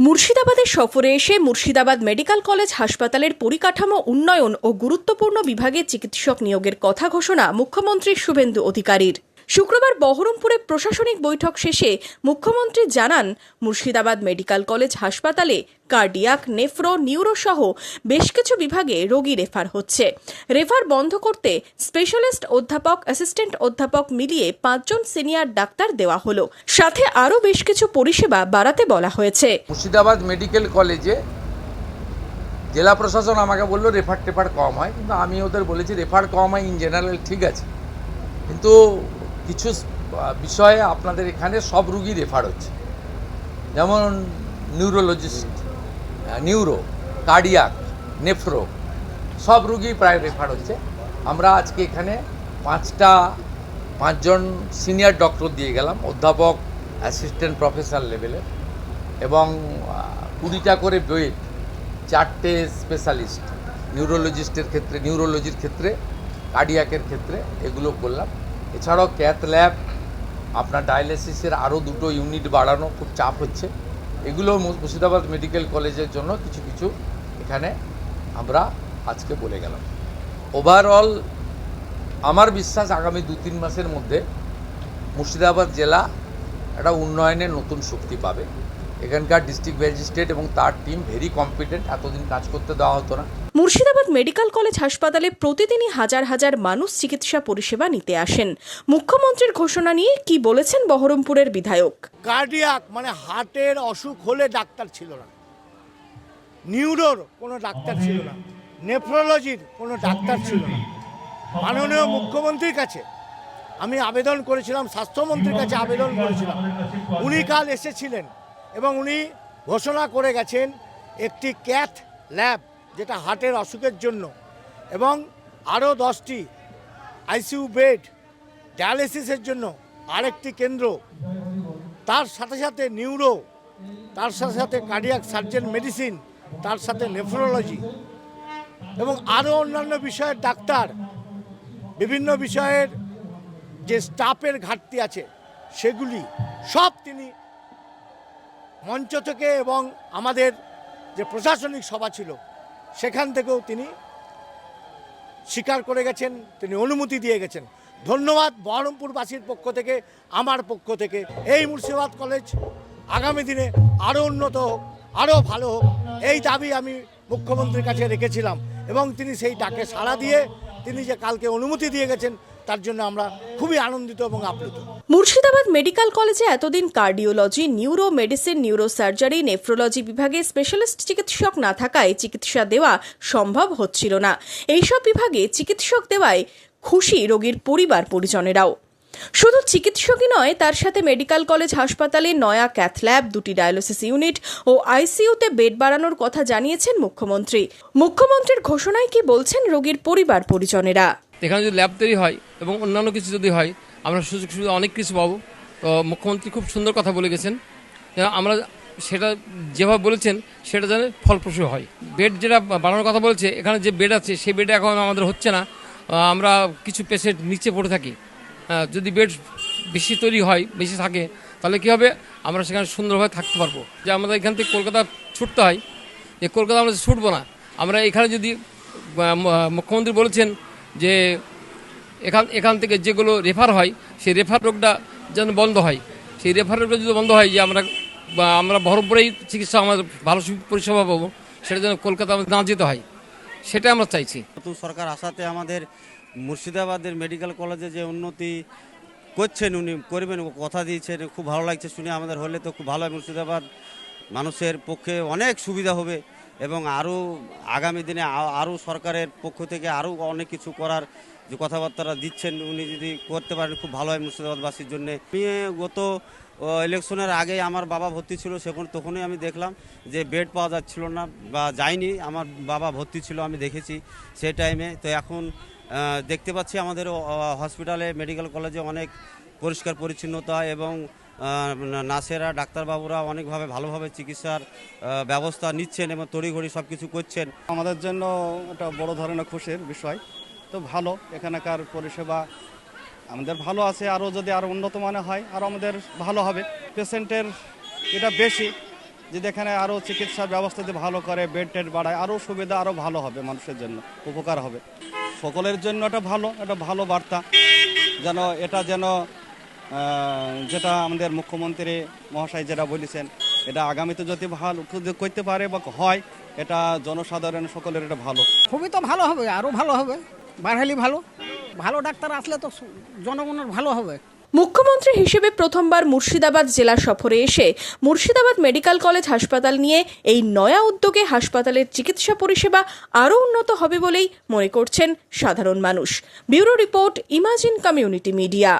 মুর্শিদাবাদে সফরে এসে মুর্শিদাবাদ মেডিকেল কলেজ হাসপাতালের পরিকাঠামো উন্নয়ন ও গুরুত্বপূর্ণ বিভাগে চিকিৎসক নিয়োগের কথা ঘোষণা মুখ্যমন্ত্রী শুভেন্দু অধিকারীর। শুক্রবার বহরমপুরে প্রশাসনিক বৈঠক শেষে মুখ্যমন্ত্রী জানান, মুর্শিদাবাদ মেডিকেল কলেজ হাসপাতালে কার্ডিয়াক, নেফ্রো, নিউরো সহ বেশ কিছু বিভাগে রোগী রেফার হচ্ছে। রেফার বন্ধ করতে স্পেশালিস্ট অধ্যাপক, অ্যাসিস্ট্যান্ট অধ্যাপক মিলিয়ে 5 জন সিনিয়র ডাক্তার দেওয়া হলো। সাথে আরও বেশ কিছু পরিষেবা বাড়াতে বলা হয়েছে। মুর্শিদাবাদ মেডিকেল কলেজে জেলা প্রশাসন আমাকে বললো রেফার কম হয়, কিন্তু আমি ওদের বলেছি রেফার কম হয় ইন জেনারেল ঠিক আছে, কিন্তু কিছু বিষয়ে আপনাদের এখানে সব রুগী রেফার হচ্ছে, যেমন নিউরোলজিস্ট, নিউরো, কার্ডিয়াক, নেফ্রো সব রুগী প্রায় রেফার হচ্ছে। আমরা আজকে এখানে 5 জন সিনিয়র ডক্টর দিয়ে গেলাম, অধ্যাপক, অ্যাসিস্ট্যান্ট প্রফেসর লেভেলের, এবং 20টা করে বেড, 4টে স্পেশালিস্ট, নিউরোলজিস্টের ক্ষেত্রে, নিউরোলজির ক্ষেত্রে, কার্ডিয়াকের ক্ষেত্রে এগুলো করলাম। এছাড়াও ক্যাথ ল্যাব, আপনার ডায়ালিসিসের আরও 2টো ইউনিট বাড়ানো খুব চাপ হচ্ছে। এগুলো মুর্শিদাবাদ মেডিকেল কলেজের জন্য কিছু কিছু এখানে আমরা আজকে বলে গেলাম। ওভারঅল আমার বিশ্বাস আগামী 2-3 মাসের মধ্যে মুর্শিদাবাদ জেলা একটা উন্নয়নের নতুন শক্তি পাবে। এখানকার ডিস্ট্রিক্ট ম্যাজিস্ট্রেট এবং তার টিম ভেরি কম্পিটেন্ট, এতদিন কাজ করতে দেওয়া হতো না। মুর্শিদাবাদ মেডিকেল কলেজ হাসপাতালে প্রতিদিনই হাজার হাজার মানুষ চিকিৎসা পরিষেবা নিতে আসেন। মুখ্যমন্ত্রীর ঘোষণা নিয়ে কি বলেছেন বহরমপুরের বিধায়ক? কার্ডিয়াক মানে হার্টের অসুখ হলে ডাক্তার ছিল না, নিউরোর কোনো ডাক্তার ছিল না, নেফ্রোলজির কোনো ডাক্তার ছিল না। মাননীয় মুখ্যমন্ত্রীর কাছে আমি আবেদন করেছিলাম, স্বাস্থ্যমন্ত্রীর কাছে আবেদন করেছিলাম, উনি কাল এসেছিলেন এবং উনি ঘোষণা করে গেছেন একটি ক্যাথ ল্যাব, যেটা হার্টের অসুখের জন্য, এবং আরও 10টি আইসিইউ বেড ডায়ালিসিসের জন্য আরেকটি কেন্দ্র, তার সাথে সাথে নিউরো, তার সাথে সাথে কার্ডিয়াক সার্জন মেডিসিন, তার সাথে নেফ্রোলজি এবং আরও অন্যান্য বিষয়ের ডাক্তার, বিভিন্ন বিষয়ের যে স্টাফের ঘাটতি আছে সেগুলি সব তিনি মঞ্চ থেকে এবং আমাদের যে প্রশাসনিক সভা ছিল সেখান থেকেও তিনি স্বীকার করে গেছেন, তিনি অনুমতি দিয়ে গেছেন। ধন্যবাদ বহরমপুরবাসীর পক্ষ থেকে, আমার পক্ষ থেকে। এই মুর্শিদাবাদ কলেজ আগামী দিনে আরও উন্নত হোক, আরও ভালো হোক, এই দাবি আমি মুখ্যমন্ত্রীর কাছে রেখেছিলাম এবং তিনি সেই ডাকে সাড়া দিয়ে তিনি যে কালকে অনুমতি দিয়ে গেছেন, তার জন্য আমরা খুবই আনন্দিত এবং আপ্লুত। মুর্শিদাবাদ মেডিকেল কলেজে এতদিন cardiology, neuro medicine, neuro surgery, nephrology বিভাগে স্পেশালিস্ট চিকিৎসক না থাকায় চিকিৎসা দেওয়া সম্ভব হচ্ছিল না। এইসব বিভাগে চিকিৎসক দেওয়ায় খুশি রোগীর পরিবার পরিজনেরাও। শুধু চিকিৎসকই নয়, তার সাথে মেডিকেল কলেজ হাসপাতালে নয়া ক্যাথ ল্যাব, 2টি ডায়ালিসিস ইউনিট ও আইসিইউতে বেড বাড়ানোর কথা জানিয়েছেন মুখ্যমন্ত্রী। মুখ্যমন্ত্রীর ঘোষণায় কি বলছেন রোগীর পরিবার পরিজনেরা? এখানে যদি ল্যাব তৈরি হয় এবং অন্যান্য কিছু যদি হয়, আমরা সুযোগ সুবিধা অনেক কিছু পাবো। তো মুখ্যমন্ত্রী খুব সুন্দর কথা বলে গেছেন, আমরা সেটা যেভাবে বলেছেন সেটা যেন ফলপ্রসূ হয়। বেড যেটা বাড়ানোর কথা বলছে, এখানে যে বেড আছে সেই বেডে এখন আমাদের হচ্ছে না, আমরা কিছু পেশেন্ট নিচে পড়ে থাকি। যদি বেড বেশি তৈরি হয়, বেশি থাকে, তাহলে কী হবে, আমরা সেখানে সুন্দরভাবে থাকতে পারবো। যে আমাদের এখান থেকে কলকাতা ছুটতে হয়, এই কলকাতা আমরা ছুটবো না। আমরা এখানে যদি মুখ্যমন্ত্রী বলেছেন যে এখান থেকে যেগুলো রেফার হয় সেই রেফার রোগটা যেন বন্ধ হয়, সেই রেফার রোগটা যদি বন্ধ হয়, যে আমরা বহরমপুরেই চিকিৎসা আমাদের ভালো পরিষেবা পাবো, সেটা যেন কলকাতা আমাদের না যেতে হয়, সেটা আমরা চাইছি। নতুন সরকার আসাতে আমাদের মুর্শিদাবাদের মেডিকেল কলেজে যে উন্নতি করছেন, উনি করবেন কথা দিয়েছেন, খুব ভালো লাগছে শুনে। আমাদের হলে তো খুব ভালো হয়, মুর্শিদাবাদ মানুষের পক্ষে অনেক সুবিধা হবে এবং আরও আগামী দিনে আরও সরকারের পক্ষ থেকে আরও অনেক কিছু করার যে কথাবার্তা দিচ্ছেন, উনি যদি করতে পারেন খুব ভালো হয় মুর্শিদাবাদবাসীর জন্যে। আমি গত ইলেকশনের আগে আমার বাবা ভর্তি ছিল, তখনই আমি দেখলাম যে বেড পাওয়া যাচ্ছিল না, বা যায়নি, আমার বাবা ভর্তি ছিল, আমি দেখেছি সেই টাইমে। তো এখন দেখতে পাচ্ছি আমাদের হসপিটালে, মেডিকেল কলেজে অনেক পরিষ্কার পরিচ্ছন্নতা এবং নার্সেরা, ডাক্তারবাবুরা অনেকভাবে ভালোভাবে চিকিৎসার ব্যবস্থা নিচ্ছেন এবং তড়িঘড়ি সব কিছু করছেন। আমাদের জন্য এটা বড় ধরনের খুশির বিষয়। তো ভালো, এখানকার পরিষেবা আমাদের ভালো আছে, আরও যদি আরও উন্নত মানের হয় আরও আমাদের ভালো হবে। পেশেন্টের এটা বেশি, যদি এখানে আরও চিকিৎসার ব্যবস্থা যদি ভালো করে, বেড টেড বাড়ায়, আরও সুবিধা আরও ভালো হবে, মানুষের জন্য উপকার হবে, সকলের জন্য এটা ভালো বার্তা। যেন এটা যেটা আমাদের মুখ্যমন্ত্রী মহাশয় যেটা বলেছেন, এটা আগামীতে যদি ভালো করতে পারে বা হয়, এটা জনসাধারণ সকলের এটা ভালো। খুবই তো ভালো হবে, আরও ভালো হবে, বাড়ালি ভালো ডাক্তার আসলে তো জনগণের ভালো হবে। মুখ্যমন্ত্রী হিসেবে প্রথমবার মুর্শিদাবাদ জেলা সফরে এসে মুর্শিদাবাদ মেডিকেল কলেজ হাসপাতাল নিয়ে এই নয়া উদ্যোগে হাসপাতালের চিকিৎসা পরিষেবা আরও উন্নত হবে বলেই মনে করছেন সাধারণ মানুষ। Bureau report, imagine community media.